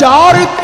4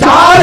4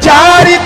4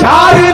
4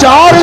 4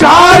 4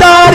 4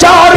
4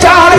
4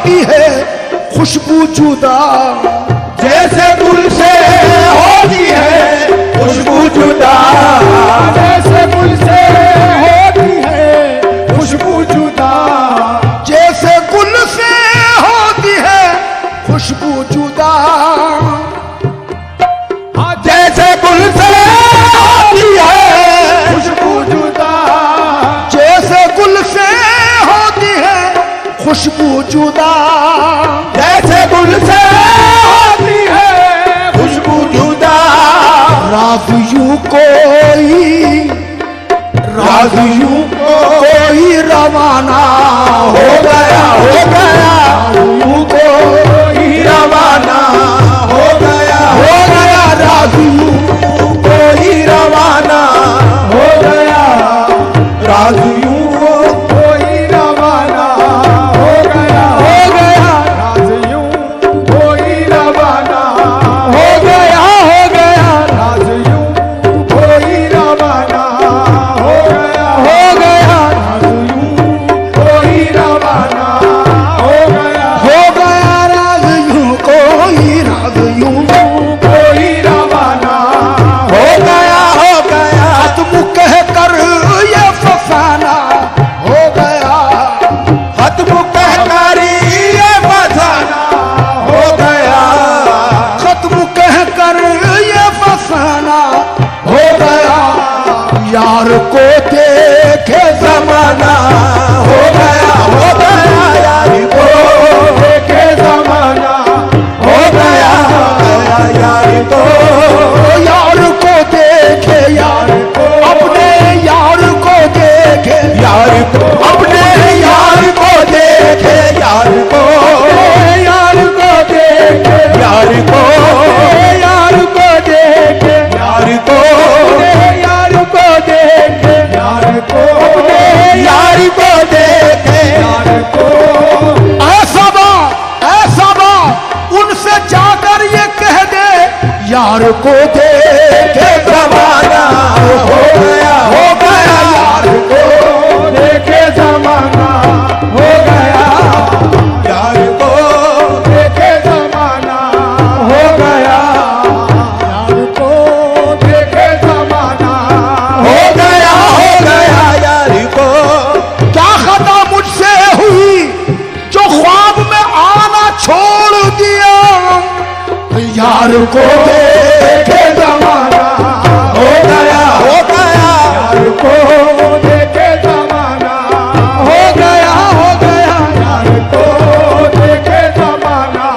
होती है खुशबू जुदा, जैसे गुल से होती है खुशबू जुदा, जैसे गुल से होती है खुशबू जुदा, जैसे गुल से होती है खुशबू जुदा, जैसे गुल से होती है खुशबू जुदा, जैसे गुल से होती है खुशबू जुदा, जैसे गुल से होती है खुशबू जुदा, राज यूं कोई, राज यूं कोई रवाना हो गया यूं कोई रवाना हो गया राज यूं कोई रवाना हो गया, राज यूं कोई रवाना हो गया, राज यूं कोई रवाना हो गया, राज यूं कोई रवाना हो गया, राज यूं कोई रवाना हो गया, राज यूं कोई, राज यूं कोई रवाना हो गया, खत्म कह कर ये फसाना हो गया, खत्म कह कर ये फसाना हो गया, खत्म कह कर ये फसाना हो गया, यार को देखे जमाना हो गया, यार को देखे जमाना हो गया, यार को यार को देखे, यार को अपने यार को देखे, यार को अपने यार को देखे, यार को यार को देखे, यार को यार को देखे, यार को यार को देखे, यार को यार को देखे, यार को ऐसा बा उनसे जाकर ये कह दे, यार को देखे जमाना हो गया, यार को देखे जमाना हो गया, यार को देखे जमाना हो गया, यार को देखे जमाना हो गया, यार को क्या खता मुझसे हुई जो ख्वाब में आना छोड़ दिया, यार को देखे जमाना हो गया, यार को देखे जमाना हो गया, यार को देखे जमाना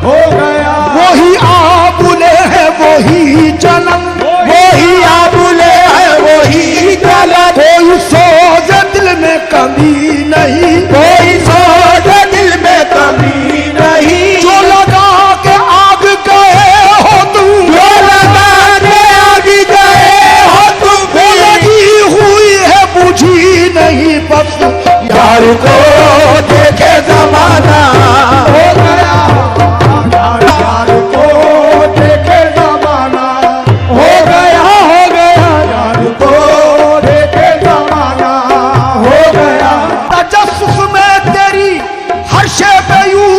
हो गया, वही आबुले है वही जन्म, वही आबुले है वही गलत, कोई सोच दिल में कमी नहीं, कोई सोच दिल में कमी नहीं, जो लगा के आग गए हो तुम, जो लगा के आग गए हो तुम, वो लगी हुई है बुझी नहीं बस, यार को देखे जमाना हो गया, यार को देखे जमाना हो गया, यार को देखे जमाना हो गया, तजस्सुस में तेरी हर शे पे यूं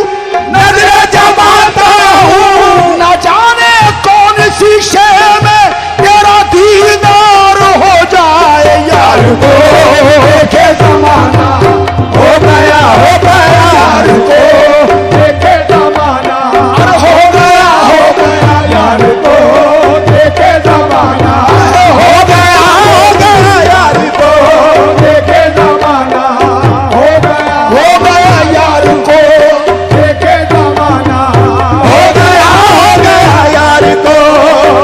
नजर जमाता हूँ, न जाने कौन सी शे में तेरा दीदार हो जाए, यार यार को देखे जमाना हो गया, यार को देखे जमाना हो गया, यार को देखे जमाना हो गया, यार को देखे जमाना हो गया, यार को देखे जमाना हो गया, यार को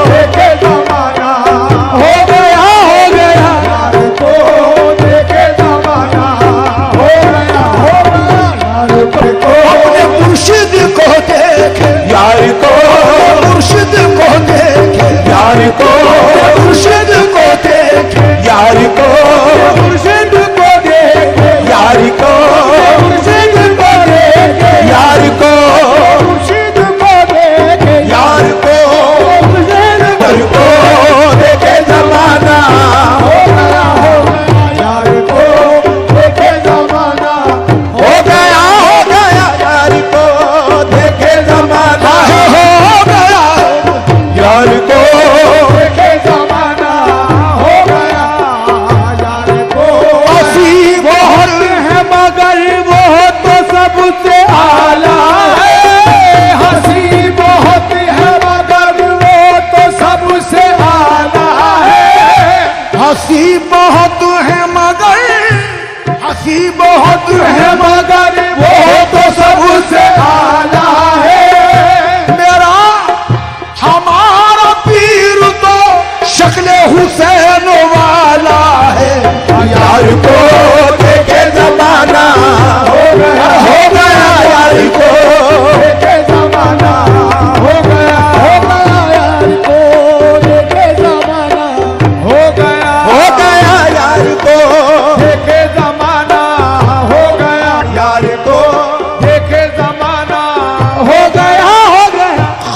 देखे जमाना हो गया, यार को देखे जमाना हो गया, यार को अपने मुर्शिद को देखे, यार को मुर्शिद को देखे, यार को मुर्शिद को देखे, यार को मुर्शिद को देखे, यार को मुर्शिद को देखे, यार को मुर्शिद को देखे, यार को मुर्शिद को देखे जमाना हो गया, यार को देखे जमाना हो गया,